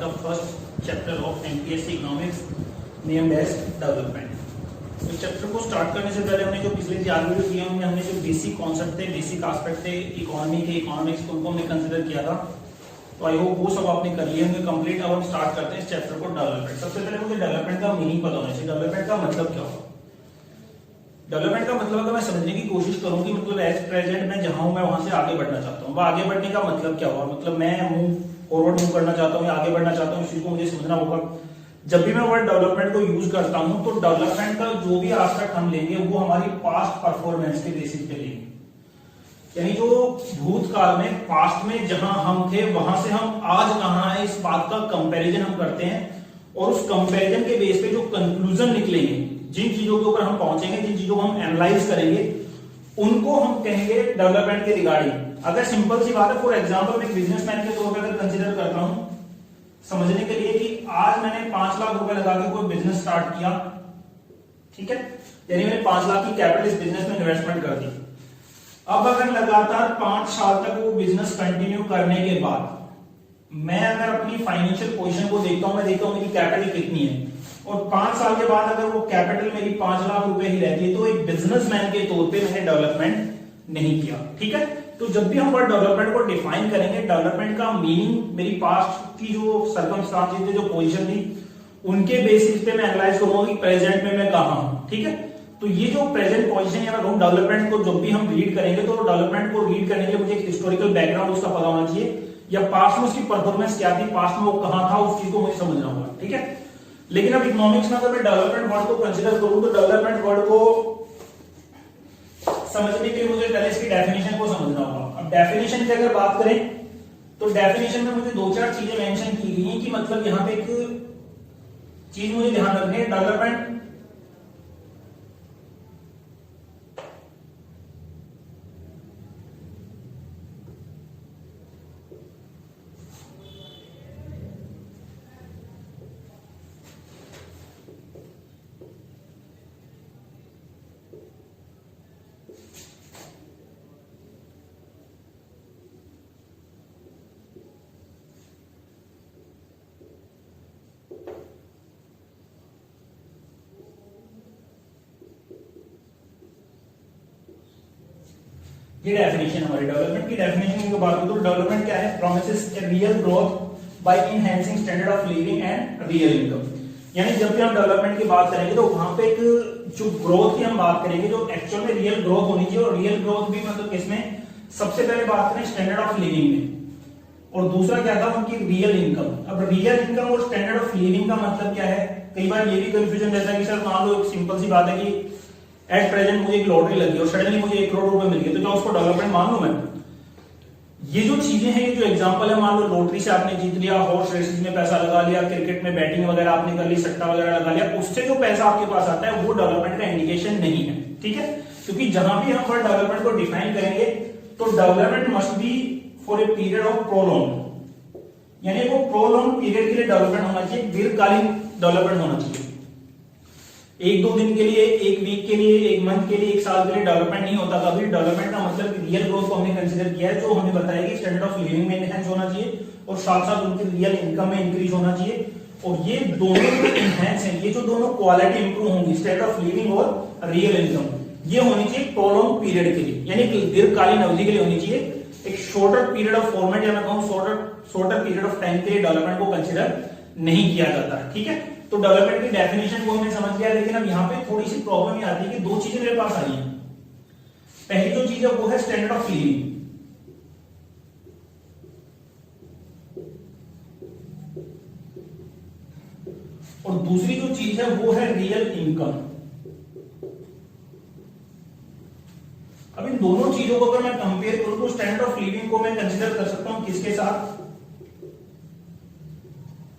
the first chapter of MPSC Economics named as Development। तो chapter को start करने से पहले हमने जो पिछले 4 वीडियो किए उनमें हमने जो बेसिक कॉन्सेप्ट थे, बेसिक एस्पेक्ट थे इकोनॉमी के, इकोनॉमिक्स को उनको हमने कंसीडर किया था। तो आई होप वो सब आपने कर लिए होंगे कंप्लीट। अब हम स्टार्ट करते हैं इस चैप्टर को डेवलपमेंट। सबसे पहले मुझे डेवलपमेंट का मीनिंग पता होना चाहिए। डेवलपमेंट का मतलब क्या होगा? डेवलपमेंट का मतलब अगर मैं समझने की कोशिश करूं कि मतलब एज प्रेजेंट मैं जहां हूं मैं वहां से आगे बढ़ना चाहता हूं। आगे बढ़ने का मतलब क्या हुआ? मतलब मैं फॉरवर्ड मूव करना चाहता हूं या आगे बढ़ना चाहता हूं, इस चीज को मुझे समझना होगा। जब भी मैं वर्ड डेवलपमेंट को यूज करता हूं तो डेवलपमेंट का जो भी एस्पेक्ट हम लेंगे वो हमारी पास्ट परफॉर्मेंस के बेसिस पे लेंगे। यानी जो भूतकाल में, पास्ट में जहां हम थे वहां से हम आज कहां है, इस बात का कंपैरिजन हम करते हैं और उस कंपैरिजन के बेस पे जो कंक्लूजन निकलेंगे, जिन चीजों के ऊपर हम पहुंचेंगे, जिन चीजों को हम एनालाइज करेंगे, उनको हम कहेंगे डेवलपमेंट के रिगार्डिंग। अगर सिंपल सी बात है, फॉर एग्जांपल मैं बिजनेसमैन के तौर पर अगर कंसीडर करता हूं समझने के लिए कि आज मैंने 5 लाख रुपए लगा के कोई बिजनेस स्टार्ट किया, ठीक है, यानी मैंने 5 लाख की कैपिटल इस बिजनेस में इन्वेस्टमेंट कर दी। अब अगर लगातार 5 साल तक वो बिजनेस कंटिन्यू करने के बाद मैं अगर अपनी फाइनेंशियल पोजीशन को देखता हूं, मैं देखता हूं मेरी कैपिटल कितनी है और 5 साल के बाद अगर वो कैपिटल मेरी 5 लाख रुपए ही रहती है, तो एक बिजनेसमैन के तौर पे मैंने डेवलपमेंट नहीं किया। ठीक है, तो जब भी हम वर्ड डेवलपमेंट को डिफाइन करेंगे, डेवलपमेंट का मीनिंग मेरी पास्ट की जो सर्कमस्टांसेस थे, जो पोजीशन थी, उनके बेसिस पे मैं एनालाइज करूंगा कि प्रेजेंट में मैं कहां हूं। ठीक है, तो ये जो प्रेजेंट पोजीशन या मैं डेवलपमेंट को जब भी हम रीड करेंगे तो डेवलपमेंट को रीड करने के लिए मुझे एक हिस्टोरिकल बैकग्राउंड उसका पता होना चाहिए, या पास्ट में उसकी परफॉर्मेंस क्या थी, पास्ट में वो कहां था, उस चीज को मुझे समझना होगा। ठीक है, लेकिन अब इकोनॉमिक्स में अगर मैं डेवलपमेंट वर्ड को कंसीडर करूं तो डेवलपमेंट वर्ड को समझने के लिए मुझे पहले इसकी डेफिनेशन को समझना होगा। अब डेफिनेशन की अगर बात करें तो डेफिनेशन में मुझे 2-4 चीजें मेंशन की गई हैं कि मतलब यहां पे एक चीज मुझे ध्यान रखनी है, डेवलपमेंट ये डेफिनेशन हमारी डेवलपमेंट की डेफिनेशन की बात करें तो डेवलपमेंट क्या है? Promises a real growth by enhancing standard of living and real income. यानी जब भी हम डेवलपमेंट की बात करेंगे तो वहां पे एक जो ग्रोथ की हम बात करेंगे, जो एक्चुअल में रियल ग्रोथ होनी चाहिए, और रियल ग्रोथ भी मतलब किसमें? सबसे पहले बात करें स्टैंडर्ड ऑफ लिविंग में, और दूसरा क्या था उनकी रियल इनकम। अब रियल इनकम और स्टैंडर्ड ऑफ लिविंग का मतलब क्या है? कई बार ये भी कंफ्यूजन रहता है कि सर मान लो एक सिंपल सी बात है कि एट प्रेजेंट मुझे एक लॉटरी लगी और सडनली मुझे 1 करोड़ रुपए मिल गए, तो क्या उसको डेवलपमेंट मान लूं मैं? ये जो चीजें हैं, ये जो एग्जांपल है, मान लो लॉटरी से आपने जीत लिया, हॉर्स रेसेस में पैसा लगा लिया, क्रिकेट में बैटिंग वगैरह आपने कर ली, सट्टा वगैरह लगा लिया, उससे जो पैसा आपके पास आता है वो डेवलपमेंट का इंडिकेशन नहीं है। ठीक है, क्योंकि जहां भी हम वर्ड डेवलपमेंट को डिफाइन करेंगे तो development must be for a period of prolong, यानी वो प्रोलॉन्ग पीरियड के लिए डेवलपमेंट होना चाहिए, दीर्घकालीन डेवलपमेंट होना चाहिए। 1-2 दिन के लिए, 1 वीक के लिए, 1 मंथ के लिए, 1 साल के लिए डेवलपमेंट नहीं होता। कभी डेवलपमेंट का मतलब रियल ग्रोथ को हमने कंसीडर किया है, जो हमने बताया कि स्टैंडर्ड ऑफ लिविंग में एनहांस होना चाहिए और साथ साथ उनकी रियल इनकम में इंक्रीज होना चाहिए। और ये दोनों जो एनहांस हैं, ये जो दोनों क्वालिटी इंप्रूव होंगी, स्टैंडर्ड ऑफ लिविंग और रियल इनकम, ये होनी चाहिए प्रोलॉन्ग पीरियड के लिए, यानी कि दीर्घकालीन अवधि के लिए होनी चाहिए। एक शॉर्टर पीरियड ऑफ फॉर्मेट या मैं कहूं शॉर्टर पीरियड ऑफ टाइम के लिए डेवलपमेंट को कंसीडर नहीं किया जाता है। ठीक है, तो डेवलपमेंट की डेफिनेशन को हमने समझ लिया, लेकिन अब यहाँ पे थोड़ी सी प्रॉब्लम ये आती है कि 2 चीजें मेरे पास आ रही हैं। पहली जो चीज है वो है स्टैंडर्ड ऑफ लिविंग, और दूसरी जो चीज है वो है रियल इनकम। अब इन दोनों चीजों को अगर मैं कंपेयर करूं तो स्टैंडर्ड ऑफ लिविंग को मैं कंसीडर कर सकता हूं किसके साथ?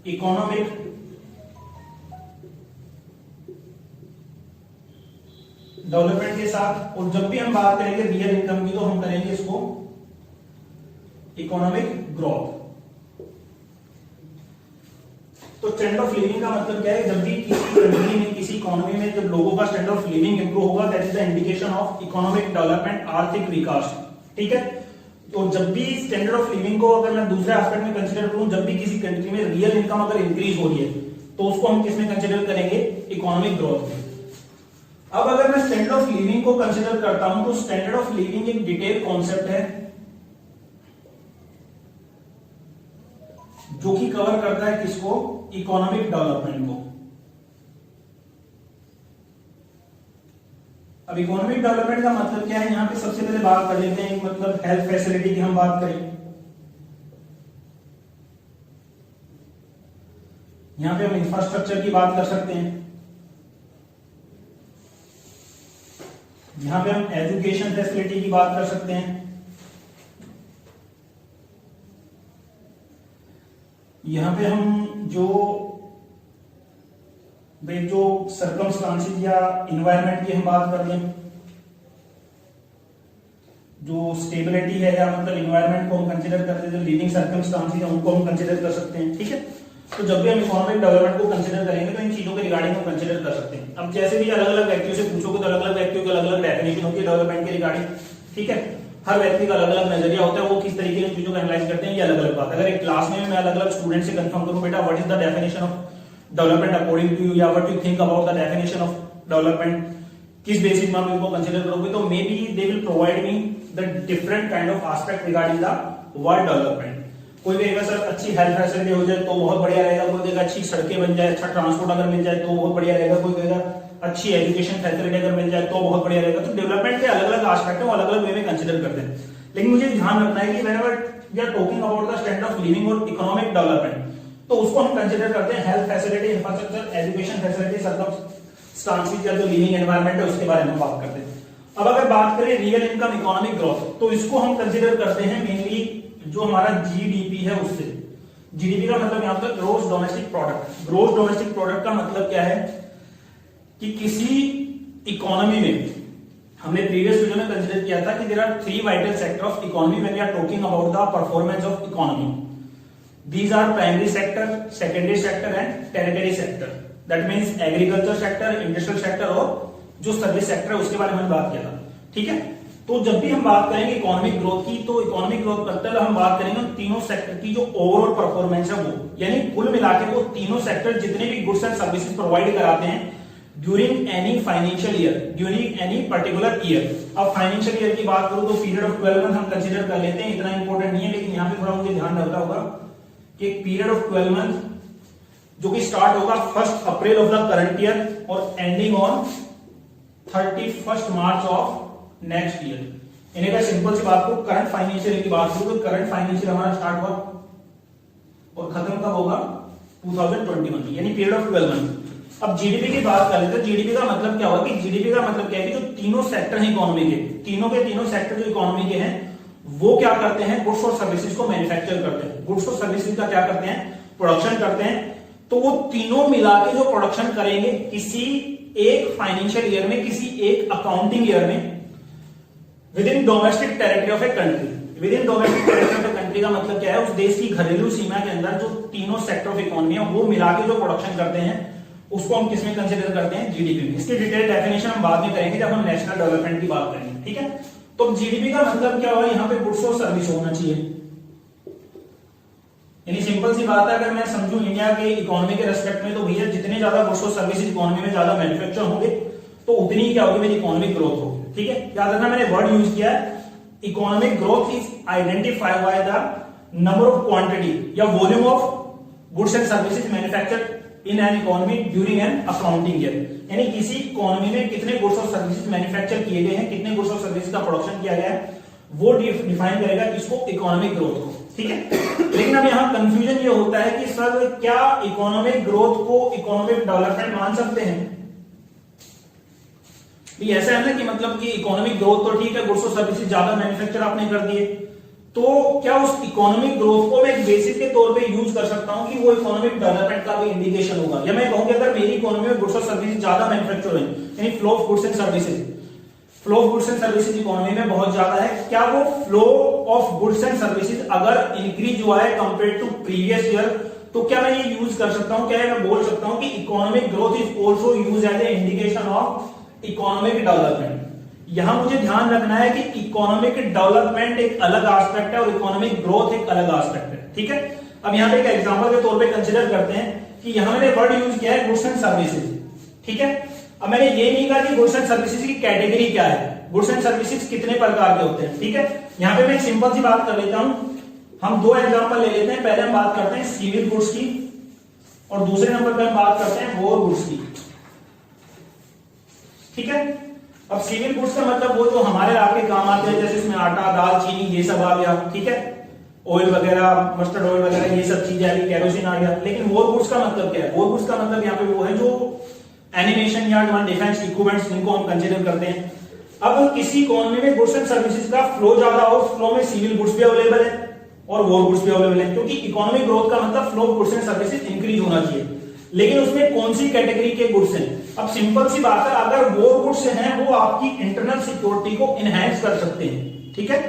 इकोनॉमिक डेवलपमेंट के साथ, और जब भी हम बात करेंगे रियल इनकम की तो हम करेंगे इसको इकोनॉमिक ग्रोथ। तो स्टैंडर्ड ऑफ लिविंग का मतलब क्या है? जब भी किसी कंट्री में, किसी इकोनॉमी में जब लोगों का स्टैंडर्ड ऑफ लिविंग इंप्रूव होगा, that is the indication of economic development, आर्थिक विकास। ठीक है, तो जब भी स्टैंडर्ड ऑफ लिविंग को अगर मैं दूसरे एस्पेक्ट में कंसीडर करूं, जब भी किसी कंट्री में रियल इनकम अगर इंक्रीज हो रही है तो उसको हम किस में कंसीडर करेंगे? इकोनॉमिक ग्रोथ में। अब अगर मैं स्टैंडर्ड ऑफ लिविंग को कंसीडर करता हूं तो स्टैंडर्ड ऑफ लिविंग एक डिटेल कॉन्सेप्ट है जो कि कवर करता है किसको? इकोनॉमिक डेवलपमेंट को। अब इकोनॉमिक डेवलपमेंट का मतलब क्या है? यहां पे सबसे पहले बात कर लेते हैं, मतलब हेल्थ फैसिलिटी की हम बात करें। यहां पे हम इंफ्रास्ट्रक्चर की बात कर सकते हैं, यहां पे हम एजुकेशन फैसिलिटी की बात कर सकते हैं, यहां पे हम जो सर्कमस्टांसेस या इन्वायरमेंट की हम बात कर लें, जो स्टेबिलिटी है या मतलब इन्वायरमेंट को हम कंसीडर करते हैं, जो लिविंग सर्कमस्टांसेस है उनको हम कंसीडर कर सकते हैं। ठीक है, तो जब भी हम इकोनॉमिक डेवलपमेंट को कंसीडर करेंगे तो इन चीजों के रिगार्डिंग हम कंसीडर कर सकते हैं। अब जैसे भी अलग अलग व्यक्तियों से पूछोगे तो अलग अलग व्यक्तियों की अलग अलग डेफिनेशन होती है डेवलपमेंट के रिगार्डिंग। ठीक है, हर व्यक्ति का अलग अलग नजरिया होता है, वो किस तरीके से चीजों को एनालाइज करते हैं ये अलग अलग बात है। अगर एक क्लास में मैं अलग अलग स्टूडेंट से कंफर्म करूं बेटा what is the definition of development according to you, या what you think about the definition of development, किस बेसिस में आप इनको कंसीडर करोगे, तो maybe they will provide me the different kind of aspect regarding the word development. कोई कहेगा sir अच्छी हेल्थ फैसिलिटी हो जाए तो बहुत बढ़िया रहेगा, कोई कहेगा अच्छी सड़कें बन जाए, अच्छा ट्रांसपोर्ट अगर मिल जाए तो बहुत बढ़िया रहेगा, कोई कहेगा अच्छी एजुकेशन फैसिलिटी अगर मिल जाए तो बहुत बढ़िया रहेगा। तो डेवलपमेंट के अलग अलग एस्पेक्ट है, वो अलग अलग वे में कंसीडर करते हैं। लेकिन मुझे ध्यान रखना है कि whenever we are talking about the standard of living और इकोनॉमिक डेवलपमेंट तो उसको हम कंसीडर करते हैं health facility, infrastructure, education facility, circumstances या जो लिविंग एनवायरनमेंट है उसके बारे में बात करते हैं। अब अगर बात करें रियल इनकम इकोनॉमिक ग्रोथ तो इसको हम कंसीडर करते हैं मेनली जो हमारा जीडीपी है उससे। जीडीपी का मतलब यहां पर gross domestic product. Gross domestic product का मतलब क्या है कि किसी इकोनॉमी में, हमने प्रीवियस वीडियो में कंसीडर किया था कि there are three vital sector of economy when we are talking about the performance of economy. These are primary sector, secondary sector and territory sector. That means agriculture sector, industrial sector और जो service sector है उसके बारे में हमने बात किया था। ठीक है, तो जब भी हम बात करेंगे इकोनॉमिक ग्रोथ की तो इकोनॉमिक ग्रोथ करते हुए हम बात करेंगे तीनों सेक्टर की जो ओवरऑल परफॉर्मेंस है वो, यानी कुल मिलाकर वो तीनों सेक्टर जितने भी गुड्स एंड सर्विसेज प्रोवाइड कराते हैं during any financial year, during any particular year. अब फाइनेंशियल ईयर की बात करूं तो पीरियड ऑफ 12 मंथ हम कंसीडर कर लेते हैं, इतना इंपॉर्टेंट नहीं है, लेकिन यहां पे थोड़ा मुझे ध्यान रखना होगा कि एक पीरियड ऑफ 12 मंथ जो कि स्टार्ट होगा 1 April of the current year और ending on 31 March of next year. इन्हें का सिंपल सी बात को करंट फाइनेंशियल की बात करूं तो करंट फाइनेंशियल हमारा स्टार्ट हुआ और खत्म कब होगा 2021, यानी पीरियड ऑफ 12 मंथ। अब जीडीपी की बात कर लेते हैं। जीडीपी का मतलब क्या होगा कि जीडीपी का मतलब क्या है कि जो तीनों सेक्टर हैं इकोनॉमी के, तीनों के तीनों सेक्टर जो इकोनॉमी के हैं वो क्या करते हैं? गुड्स और सर्विसेज को मैन्युफैक्चर करते हैं। गुड्स और सर्विसेज का क्या करते हैं? प्रोडक्शन करते हैं। तो वो तीनों मिला के जो प्रोडक्शन करेंगे किसी एक फाइनेंशियल ईयर में, किसी एक अकाउंटिंग ईयर में with in domestic territory of a country. With in domestic territory of a country का मतलब क्या है? उस देश की घरेलू सीमा के अंदर जो तीनों सेक्टर ऑफ इकोनॉमी है वो मिला के जो प्रोडक्शन करते हैं उसको हम किसमें कंसीडर करते हैं? जीडीपी में। इसकी डिटेल डेफिनेशन हम बाद में करेंगे जब हम नेशनल डेवलपमेंट की बात करेंगे। ठीक है, तो जीडीपी का मतलब क्या हुआ? यहाँ पे गुड्स और सर्विस होना चाहिए। यानी सिंपल सी बात है, अगर मैं समझूं इंडिया के इकोनॉमी के रेस्पेक्ट में तो भैया जितने ज्यादा गुड्स और सर्विसेज इकोनॉमी में ज्यादा मैन्युफैक्चर होंगे तो उतनी ही क्या होगी? मेरी इकोनॉमिक ग्रोथ होगी। ठीक है, याद रखना मैंने वर्ड यूज किया है economic growth is identified by the number of quantity या volume of goods and services manufactured in an economy during an accounting year. यानी किसी इकोनॉमी में कितने गुड्स और सर्विसेज मैन्युफैक्चर किए गए हैं, कितने गुड्स और सर्विसेज का प्रोडक्शन किया गया है, वो डिफाइन करेगा इसको इकोनॉमिक ग्रोथ को। ठीक है, लेकिन अब यहाँ कंफ्यूजन ये होता है कि सर क्या इकोनॉमिक ग्रोथ को इकोनॉमिक डेवलपमेंट मान सकते हैं? ऐसा है ना कि मतलब कि इकोनॉमिक ग्रोथ तो ठीक है, गुड्स और सर्विसेज ज्यादा मैन्युफैक्चर आपने कर दिए, तो क्या उस इकोनॉमिक ग्रोथ को मैं एक बेसिस के तौर पे यूज कर सकता हूं कि वो इकोनॉमिक डेवलपमेंट का भी इंडिकेशन होगा? या मैं कहूं कि अगर मेरी इकोनॉमी में गुड्स और सर्विसेज ज्यादा मैन्युफैक्चर है, यानी flow of goods and services, flow of goods and services economy में बहुत ज्यादा है, क्या वो flow of goods and services अगर इंक्रीज हुआ है कंपेयर टू प्रीवियस ईयर तो क्या मैं ये यूज कर सकता हूं? क्या मैं बोल सकता हूं कि economic growth is also use as a indication of economic development? यहां मुझे ध्यान रखना है कि इकोनॉमिक डेवलपमेंट एक अलग एस्पेक्ट है और इकोनॉमिक ग्रोथ एक अलग एस्पेक्ट है, ठीक है। अब यहां पे एक एग्जांपल के तौर पे कंसीडर करते हैं कि यहां मैंने वर्ड यूज किया है गुड्स एंड सर्विसेज, ठीक है। अब मैंने ये नहीं कहा कि गुड्स एंड सर्विसेज की कैटेगरी क्या है, गुड्स एंड सर्विसेज कितने प्रकार के होते हैं, ठीक है। यहां पे मैं सिंपल सी बात कर लेता हूं, हम दो एग्जांपल ले लेते हैं। पहले हम बात करते हैं सिविल गुड्स की और दूसरे नंबर पे हम बात करते हैं वॉर गुड्स की, ठीक है। अब सिविल गुड्स का मतलब वो जो हमारे आपके काम आते हैं, जैसे इसमें आटा, दाल, चीनी, ये सब आ गया, ठीक है। ऑयल वगैरह, मस्टर्ड ऑयल वगैरह, ये सब चीजें आ गई, केरोसिन आ गया। लेकिन वॉर गुड्स का मतलब क्या है? वॉर गुड्स का मतलब यहाँ पे वो है जो एनिमेशन या डिफेंस इक्विपमेंट्स, जिनको हम कंसीडर करते हैं। अब किसी इकोनॉमी में गुड्स एंड सर्विसेज का फ्लो ज्यादा हो, उस फ्लो में सिविल गुड्स भी अवेलेबल है और वॉर गुड्स भी अवेलेबल है, क्योंकि इकोनॉमिक ग्रोथ का मतलब flow of goods and services increase होना चाहिए। लेकिन उसमें कौन सी कैटेगरी के गुड्स हैं? अब सिंपल सी बात है, अगर वॉर गुड्स हैं वो आपकी इंटरनल सिक्योरिटी को इनहैंस कर सकते हैं, ठीक है।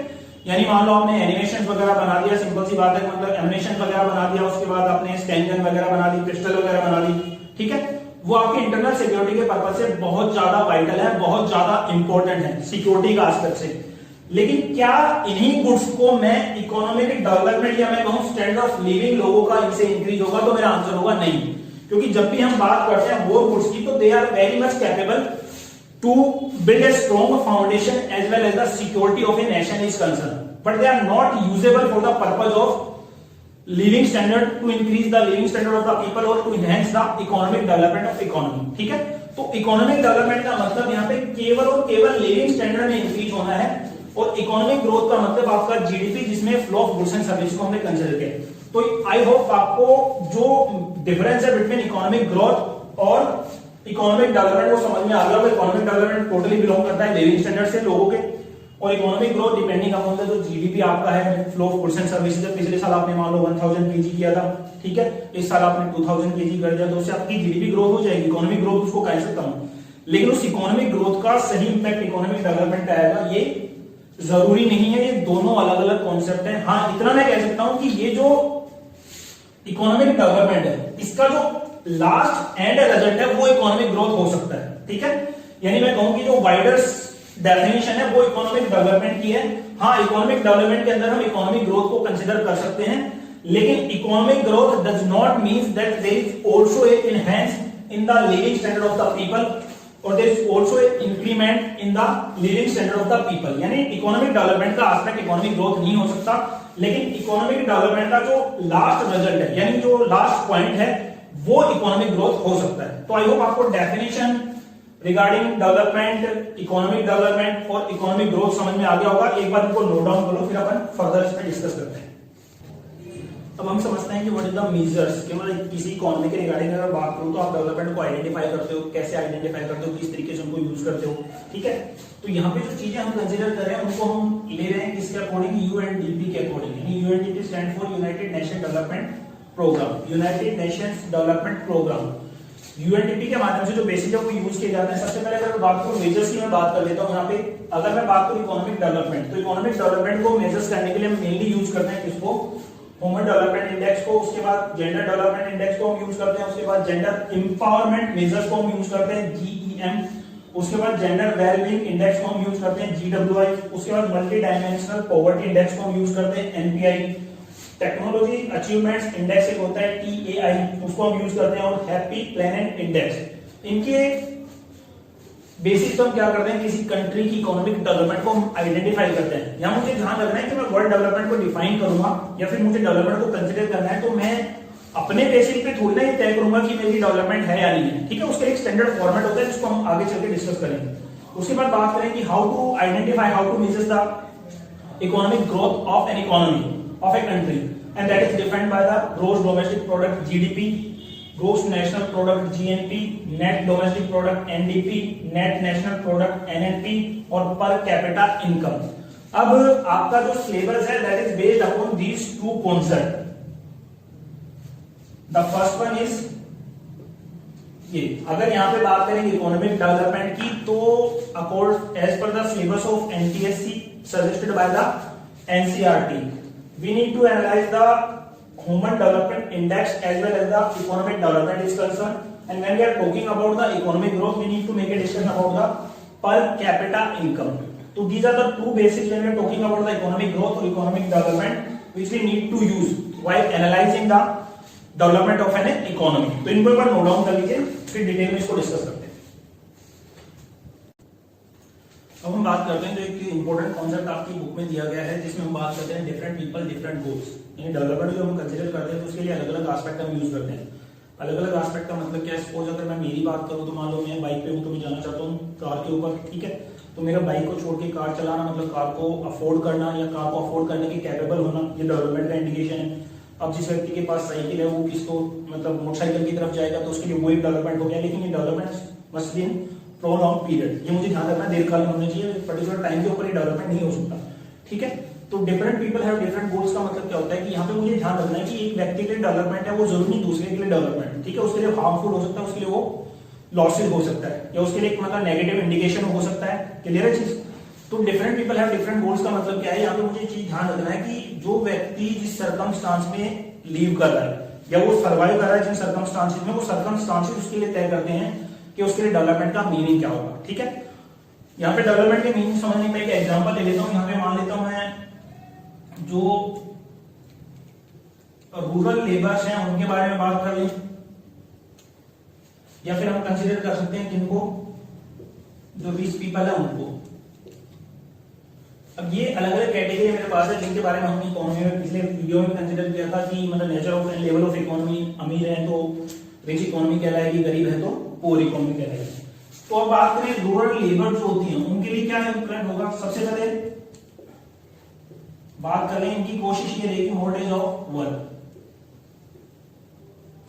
यानी मान लो आपने एनिमेशन वगैरह बना दिया, सिंपल सी बात है, मतलब एनिमेशन वगैरह बना दिया, उसके बाद आपने स्टैंगन वगैरह बना दी, पिस्टल वगैरह बना दी, ठीक है। वो आपके इंटरनल सिक्योरिटी के पर्पज से बहुत ज्यादा वाइटल है, बहुत ज्यादा इंपॉर्टेंट है सिक्योरिटी का एस्पेक्ट से। लेकिन क्या इन्हीं गुड्स को मैं इकोनॉमिक डेवलपमेंट या मैं कहूं स्टैंडर्ड ऑफ लिविंग लोगों का इनसे इंक्रीज होगा? तो मेरा आंसर होगा नहीं, क्योंकि जब भी हम बात करते हैं वॉर गुड्स की, तो they are very much capable to build a strong foundation as well as the security of a nation is concern, but they are not usable for the purpose of living standard, to increase the living standard of the people और to enhance the economic development of economy, ठीक है। तो economic development का मतलब यहाँ पे केवल और केवल लिविंग स्टैंडर्ड में इंक्रीज होना है, और इकोनॉमिक ग्रोथ का मतलब आपका जीडीपी, जिसमें flow of goods and service को हमने कंसीडर किया। तो आई होप आपको जो डिफरेंस है बिटवीन इकोनॉमिक ग्रोथ और इकोनॉमिक डेवलपमेंट वो समझ में आ गया होगा। इकोनॉमिक डेवलपमेंट टोटली बिलोंग करता है लिविंग स्टैंडर्ड से लोगों के, और economic growth depending upon the जो जीडीपी आपका है, flow of goods and services. पिछले साल आपने मान लो 1000 केजी किया था, ठीक है, इस साल आपने 2000 केजी कर दिया, तो उससे आपकी जीडीपी ग्रोथ हो जाएगी। इकोनॉमिक ग्रोथ उसको कह सकता हूं, लेकिन उस इकोनॉमिक ग्रोथ का सही इंपैक्ट इकोनॉमिक डेवलपमेंट पे आएगा ये जरूरी नहीं है। ये दोनों अलग अलग कॉन्सेप्ट हैं। हाँ, इतना मैं कह सकता हूं कि ये जो इकोनॉमिक डेवलपमेंट है, इसका जो लास्ट एंड रिजल्ट है वो इकोनॉमिक ग्रोथ हो सकता है, ठीक है। यानी मैं कहूं कि जो वाइडर डेफिनेशन है वो इकोनॉमिक डेवलपमेट की है। हाँ, इकोनॉमिक डेवलपमेंट के अंदर हम इकोनॉमिक ग्रोथ को कंसीडर कर सकते हैं, लेकिन economic growth does not means that there is also a enhance in the living standard of the people और there is also a increment in the living standard of the people. यानी economic development का aspect economic growth नहीं हो सकता, लेकिन economic development का जो last result है, यानी जो लास्ट पॉइंट है, वो इकोनॉमिक ग्रोथ हो सकता है। तो आई होप आपको definition regarding development, economic development और इकोनॉमिक ग्रोथ समझ में आ गया होगा। एक बार इनको नोट डाउन करो, फिर अपन फर्दर इस पे डिस्कस करते हैं। अब हम समझते हैं कि व्हाट इज द मेजर्स, कि मतलब किसी इकोनॉमी के रिगार्डिंग अगर बात करूं तो आप डेवलपमेंट को आइडेंटिफाई करते हो, कैसे आइडेंटिफाई करते हो, किस तरीके से उनको यूज करते हो, ठीक है। तो यहाँ पे जो चीजें हम कंसीडर कर रहे हैं उनको हम ले रहे हैं किसके अकॉर्डिंग? यूएनडीपी के अकॉर्डिंग। यानी UNDP stand for united nation development programme, united nations development programme. UNDP के माध्यम से जो बेसिक है वो यूज किए जाते हैं। सबसे पहले अगर बात करूं मेजर्स की, मैं बात कर लेता हूं यहाँ पे। अगर मैं बात करूं इकोनॉमिक डेवलपमेंट, तो इकोनॉमिक डेवलपमेंट को मेजर्स करने के लिए हम मेनली यूज करते हैं किसको? ह्यूमन डेवलपमेंट इंडेक्स को, उसके बाद जेंडर डेवलपमेंट इंडेक्स को हम यूज करते हैं, उसके बाद जेंडर एम्पावरमेंट मेजर्स को हम यूज करते हैं जीईएम, उसके बाद जेंडर वेलबीइंग इंडेक्स को हम यूज करते हैं जीडब्ल्यूआई, उसके बाद मल्टी डायमेंशनल पॉवर्टी इंडेक्स को हम यूज करते हैं एनपीआई, टेक्नोलॉजी अचीवमेंट्स इंडेक्स एक होता है टीएआई, उसको हम यूज करते हैं, और हैप्पी प्लेनेट इंडेक्स। इनके बेसिस पर हम क्या करते हैं? किसी कंट्री की इकोनॉमिक डेवलपमेंट को हम आइडेंटिफाई करते हैं। यहां मुझे ध्यान रखना है कि मैं वर्ड डेवलपमेंट को डिफाइन करूंगा या फिर मुझे डेवलपमेंट को कंसीडर करना है, तो मैं अपने बेसिस पे थोड़ी ना ये तय करूंगा कि मेरी डेवलपमेंट है या नहीं है, ठीक है। उसके एक स्टैंडर्ड फॉर्मेट होता है जिसको हम आगे चल के डिस्कस करेंगे। उसके बाद बात करें कि how to identify, how to measure the economic growth of an economy of a country, and that is defined by the gross domestic product GDP, gross national product GNP, net domestic product NDP, net national product NNP और per capita income। अब आपका जो syllabus है that is based upon these two concepts। The first one is ये, अगर यहाँ पे बात करेंगे इकोनॉमिक डेवलपमेंट की, तो accord as per the syllabus of NTSC suggested by the NCERT, we need to analyze the human development index as well as the economic development is concerned, and when we are talking about the economic growth we need to make a discussion about the per capita income. So these are the two basics when we are talking about the economic growth or economic development which we need to use while analyzing the development of an economy. तो इनको एक बार note down कर लीजिए, फिर detail में इसको discuss करते हैं। अब हम बात करते हैं जो एक इंपॉर्टेंट कॉन्सेप्ट आपकी बुक में दिया गया है जिसमें हम बात करते हैं डिफरेंट पीपल डिफरेंट गोल्स। यानी डेवलपमेंट जो हम कंसीडर करते हैं तो उसके लिए अलग अलग एस्पेक्ट हम यूज करते हैं। अलग अलग एस्पेक्ट का मतलब क्या है, सपोज अगर मैं मेरी बात करूं तो मान लो मैं बाइक पे हूं तो मैं जाना चाहता हूं कार के ऊपर, ठीक है। तो मेरा बाइक को छोड़ के कार चलाना मतलब कार को अफोर्ड करना या कार को अफोर्ड करने के कैपेबल होना, ये डेवलपमेंट का इंडिकेशन है। अब जिस व्यक्ति के पास साइकिल है वो किसको मतलब मोटरसाइकिल की तरफ जाएगा तो उसके लिए वो एक डेवलपमेंट हो गया। लेकिन ये development must be in prolong period, ये मुझे ध्यान रखना दीर्घकालीन होना चाहिए, पर्टिकुलर टाइम के ऊपर ये डेवलपमेंट नहीं हो सकता, ठीक है। तो different people have different goals का मतलब क्या होता है कि यहाँ पे मुझे ध्यान रखना है कि एक व्यक्ति के लिए डेवलपमेंट है वो जरूरी नहीं दूसरे के लिए डेवलपमेंट, ठीक है। उसके लिए हार्मफुल हो सकता है, उसके लिए वो लॉसेज हो सकता है या उसके लिए मतलब नेगेटिव इंडिकेशन हो सकता है। क्लियर है चीज। तो different people have different goals का मतलब क्या है, यहाँ पे मुझे चीज ध्यान रखना है कि जो व्यक्ति जिस सर्कमस्टांस में लीव कर रहा है या वो सर्वाइव कर रहा है जिन सर्कमस्टांसेस में, वो सर्कमस्टांसेस उसके लिए तय करते हैं कि उसके लिए डेवलपमेंट का मीनिंग क्या होगा, ठीक है। यहाँ पे डेवलपमेंट के मीनिंग समझने में एक एग्जांपल ले लेता हूँ। यहाँ पे मान लेता हूँ मैं जो रूरल लेबर्स हैं उनके बारे में बात कर लें, या फिर हम कंसीडर कर सकते हैं किनको, जो रिच पीपल है उनको। अब ये अलग अलग कैटेगरी मेरे पास है जिनके बारे में हमने इकोनॉमी में पिछले वीडियो में कंसीडर किया था कि मतलब nature of and level of economy, अमीर है तो रिच इकोनॉमी कहलाएगी, गरीब है तो पुअर इकोनॉमी कहलाएगी। तो अब बात करें रूरल लेबर जो होती है उनके लिए क्या इम्प्लीमेंट होगा। सबसे पहले बात करें इनकी कोशिश ये रहेगी मोर्टेज ऑफ वर्क,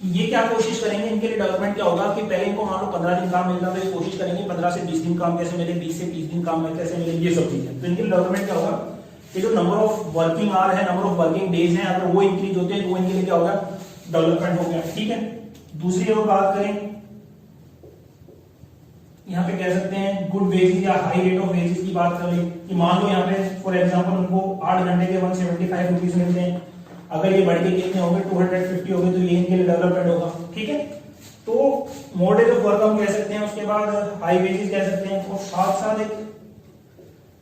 ये क्या कोशिश करेंगे, इनके लिए डेवलपमेंट क्या होगा कि पहले इनको मान लो 15 दिन काम मिलता है तो ये कोशिश करेंगे 15 से 20 दिन काम कैसे मिले, 20 से 30 दिन काम कैसे मिले, ये सब चीजें। तो इनके लिए डेवलपमेंट क्या होगा कि जो नंबर ऑफ वर्किंग आवर है, नंबर ऑफ वर्किंग डेज है, अगर वो इंक्रीज होते हैं तो वो इनके लिए क्या होगा, डेवलपमेंट हो गया, ठीक है। दूसरी अगर बात करें यहाँ पे कह सकते हैं गुड वेजेस या हाई रेट ऑफ वेजेस की बात करें कि मान लो यहाँ पे फॉर एग्जांपल उनको 8 घंटे के 175 रुपीज मिलते हैं, अगर ये बढ़ के कितने हो गए 250 हो गए तो ये इनके लिए डेवलपमेंट होगा, ठीक है। तो मोर्टेज ऑफ वर्क हम कह सकते हैं, उसके बाद हाई वेजेस कह सकते हैं, और साथ साथ एक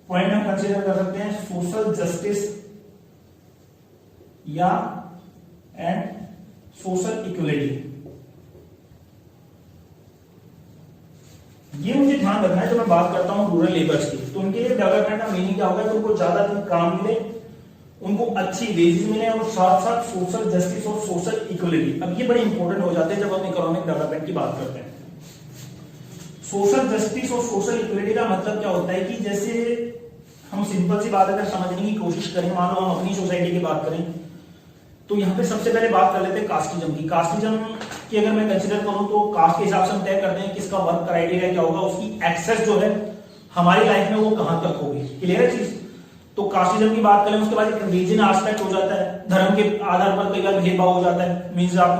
पॉइंट हम कंसीडर कर सकते हैं सोशल जस्टिस या एंड सोशल इक्वलिटी। ये मुझे ध्यान रखना है जब मैं बात करता हूं रूरल लेबर्स की, तो उनके लिए डेवलपमेंट का मीनिंग क्या होगा कि उनको ज्यादा दिन काम मिले, उनको अच्छी वेजेस मिले और साथ साथ सोशल जस्टिस और सोशल इक्वलिटी। अब ये बड़े इंपॉर्टेंट हो जाते हैं जब हम इकोनॉमिक डेवलपमेंट की बात करते हैं। सोशल जस्टिस और सोशल इक्वलिटी का मतलब क्या होता है कि जैसे हम सिंपल सी बात अगर समझने की कोशिश करें, मान लो हम अपनी सोसाइटी की बात करें तो यहाँ पे सबसे पहले बात कर लेते हैं कास्टिज्म की। कास्टिज्म की अगर मैं कंसीडर करूं तो कास्ट के हिसाब से हम तय करते हैं किसका वर्क क्राइटेरिया क्या होगा, उसकी एक्सेस जो है हमारी लाइफ में वो कहां तक होगी। क्लियर है चीज। तो कास्टिज्म की बात करें, उसके बाद एक रिलीजन एस्पेक्ट हो जाता है, धर्म के आधार पर कई बार भेदभाव हो जाता है। मीन्स आप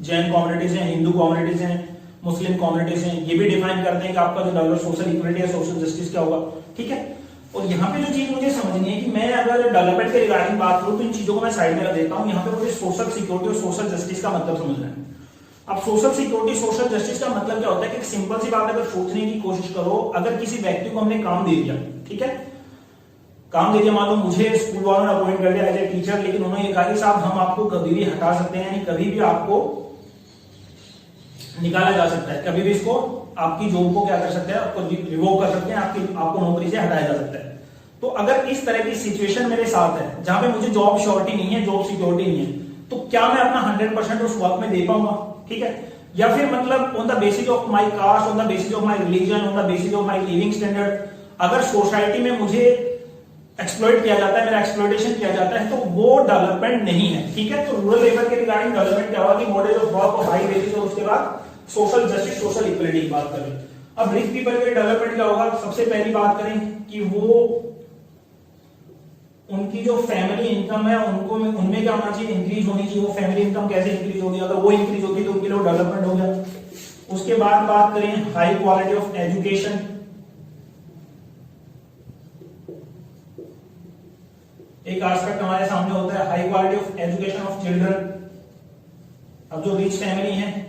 जैन कम्युनिटीज हैं, हिंदू कम्युनिटीज हैं, मुस्लिम कम्युनिटीज हैं, ये भी डिफाइन करते हैं कि आपका जो डेवलप सोशल इक्वलिटी या सोशल जस्टिस क्या होगा, ठीक है। और यहाँ पे जो चीज मुझे समझनी है कि मैं अगर डेवलपमेंट के रिगार्डिंग बात करूं तो इन चीजों को मैं साइड में रख देता हूं। यहाँ पे मुझे सोशल सिक्योरिटी और सोशल जस्टिस का मतलब समझना है। अब सोशल सिक्योरिटी सोशल जस्टिस का मतलब क्या होता है कि सिंपल सी बात अगर सोचने की कोशिश करो, अगर किसी व्यक्ति को हमने काम दे दिया, ठीक है, काम दे दिया, मान लो मुझे स्कूल वालों ने अपॉइंट कर दिया एज ए टीचर, लेकिन उन्होंने ये कहा कि साहब हम आपको कभी भी हटा सकते हैं, यानी कभी भी आपको निकाला जा सकता है, कभी भी इसको आपकी जॉब को क्या कर सकते हैं, आपको रिवोक कर सकते हैं, आपको नौकरी से हटाया जा सकता है। तो अगर इस तरह की सिचुएशन मेरे साथ है जहां पे मुझे जॉब श्योरिटी नहीं है, जॉब सिक्योरिटी नहीं है, तो क्या मैं अपना 100% उस वर्क में दे पाऊंगा, ठीक है। या फिर मतलब on the basis of my caste, on the basis of my religion, on the basis of my living standard, अगर सोसाइटी में मुझे एक्सप्लॉइट किया जाता है, मेरा एक्सप्लॉइटेशन किया जाता है, तो वो डेवलपमेंट नहीं है, ठीक है। तो रूरल लेबर के रिगार्डिंग डेवलपमेंट क्या होगा कि मॉडल ऑफ वर्क और हाई वेजेस, और उसके बाद सोशल जस्टिस सोशल इक्वलिटी की बात करें। अब रिच पीपल के डेवलपमेंट क्या होगा, सबसे पहली बात करें कि वो उनकी जो फैमिली इनकम है उनको उनमें क्या होना चाहिए, इंक्रीज होनी चाहिए। वो फैमिली इनकम कैसे इंक्रीज होगी, अगर वो इंक्रीज होगी तो उनके लिए डेवलपमेंट हो गया। उसके बाद बात करें हाई क्वालिटी ऑफ एजुकेशन, एक एस्पेक्ट हमारे सामने होता है high quality of education of children. अब जो रिच फैमिली है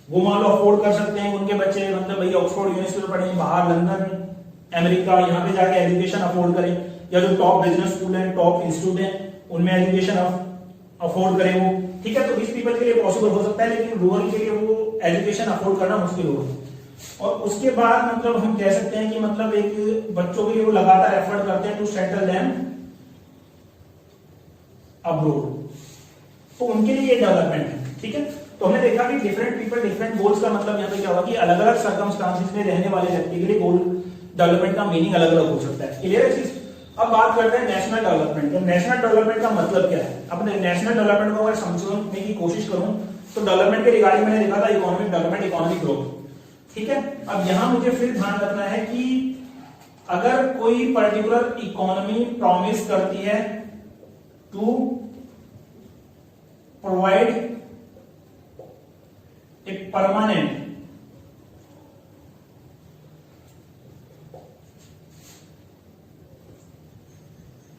वो मान लो अफोर्ड कर सकते हैं उनके बच्चे मतलब भाई ऑक्सफोर्ड यूनिवर्सिटी में पढ़ें, बाहर लंदन अमेरिका यहाँ पे जाके एजुकेशन अफोर्ड करें, या जो टॉप बिजनेस स्कूल है टॉप इंस्टीट्यूट है उनमें एजुकेशन अफोर्ड करें वो, ठीक है। तो इस पीपल के लिए पॉसिबल हो सकता है, लेकिन रूरल के लिए वो एजुकेशन अफोर्ड करना मुश्किल होगा। और उसके बाद मतलब हम कह सकते हैं कि मतलब एक बच्चों के लिए वो लगातार एफर्ट करते हैं टू सेटल देम अब्रोड, तो उनके लिए ये डेवलपमेंट है, ठीक है। तो हमने देखा कि डिफरेंट पीपल डिफरेंट गोल्स का मतलब यहाँ पे क्या होगा कि अलग अलग सर्कमस्टांसेस में रहने वाले व्यक्ति के लिए गोल डेवलपमेंट का मीनिंग अलग अलग हो सकता है। क्लियर है चीज। अब बात करते हैं नेशनल डेवलपमेंट। तो नेशनल डेवलपमेंट का मतलब क्या है? अब नेशनल डेवलपमेंट को अगर समझने की कोशिश करूं तो डेवलपमेंट के रिगार्डिंग मैंने देखा था इकोनॉमिक डेवलपमेंट, इकोनॉमिक ग्रोथ, ठीक है। अब यहां मुझे फिर ध्यान रखना है कि अगर कोई पर्टिकुलर इकोनॉमी प्रॉमिस करती है to provide a permanent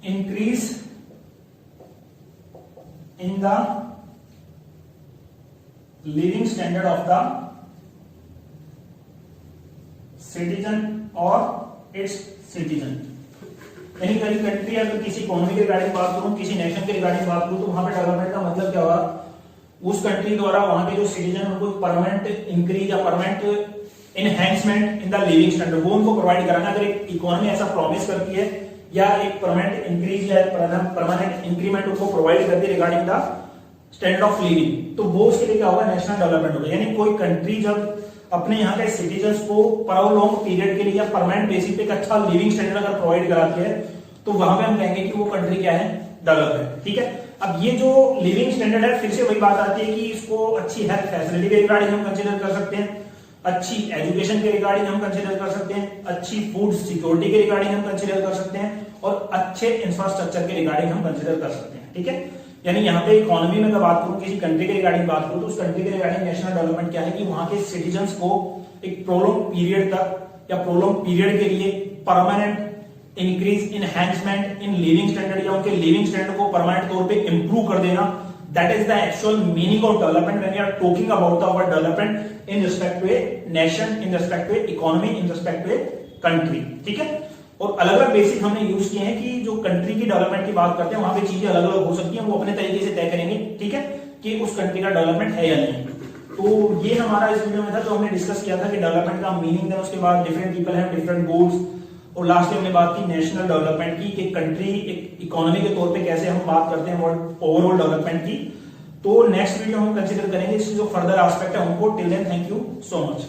increase in the living standard of the citizen or its citizen। यानी कहीं कंट्री अगर किसी इकोनॉमी के रिगार्डिंग बात करूं, किसी नेशन के रिगार्डिंग बात करूं, तो वहां पे डेवलपमेंट का मतलब क्या होगा? उस कंट्री द्वारा वहां के जो सिटीजन उनको परमानेंट इंक्रीज या permanent enhancement in the living standard वो उनको प्रोवाइड कराना। अगर एक इकोनॉमी ऐसा प्रॉमिस करती है या एक परमानेंट इंक्रीज या परमानेंट इंक्रीमेंट उनको प्रोवाइड करती है regarding the standard of living, तो वो उसके लिए क्या होगा? नेशनल डेवलपमेंट होगा। यानी कोई कंट्री जब अपने यहाँ के सिटीजन्स को प्रोलॉन्ग पीरियड के लिए या परमानेंट बेसिस पे एक अच्छा लिविंग स्टैंडर्ड अगर प्रोवाइड कराती है तो वहां पे हम कहेंगे कि वो कंट्री क्या है? डेवलप है, ठीक है। अब ये जो लिविंग स्टैंडर्ड है फिर से वही बात आती है कि इसको अच्छी हेल्थ फैसिलिटी के रिगार्डिंग हम कंसिडर कर सकते हैं, अच्छी एजुकेशन के रिगार्डिंग हम कंसिडर कर सकते हैं, अच्छी फूड सिक्योरिटी के रिगार्डिंग हम कंसिडर कर सकते हैं, और अच्छे इंफ्रास्ट्रक्चर के रिगार्डिंग हम कंसिडर कर सकते हैं, ठीक है। यानी यहाँ पे इकोनॉमी में मैं बात करूं, किसी कंट्री के रिगार्डिंग बात करूं, तो उस कंट्री के रिगार्डिंग नेशनल डेवलपमेंट क्या है कि वहां के सिटीजन्स को एक प्रोलॉन्ग पीरियड तक या प्रोलॉन्ग पीरियड के लिए permanent increase enhancement in living standard या उनके लिविंग स्टैंडर्ड को परमानेंट तौर पे इंप्रूव कर देना। That is the actual meaning of development when we are talking about the word development in respect to a nation, in respect to a economy, in respect to a country, ठीक है। और अलग अलग basic हमने use किए हैं कि जो कंट्री की डेवलपमेंट की बात करते हैं वहां पे चीजें अलग अलग हो सकती हैं, वो अपने तरीके से तय करेंगे, ठीक है, कि उस कंट्री का डेवलपमेंट है या नहीं। तो ये हमारा इस वीडियो में था, जो हमने डिस्कस किया था कि डेवलपमेंट का मीनिंग, देन उसके बाद different people have different goals, और लास्ट में हमने बात की नेशनल डेवलपमेंट की, एक कंट्री एक इकोनॉमी के तौर पे कैसे हम बात करते हैं ओवरऑल डेवलपमेंट की। तो नेक्स्ट वीडियो हम कंसीडर करेंगे इसके जो फर्दर एस्पेक्ट है उनको। Till then thank you so much.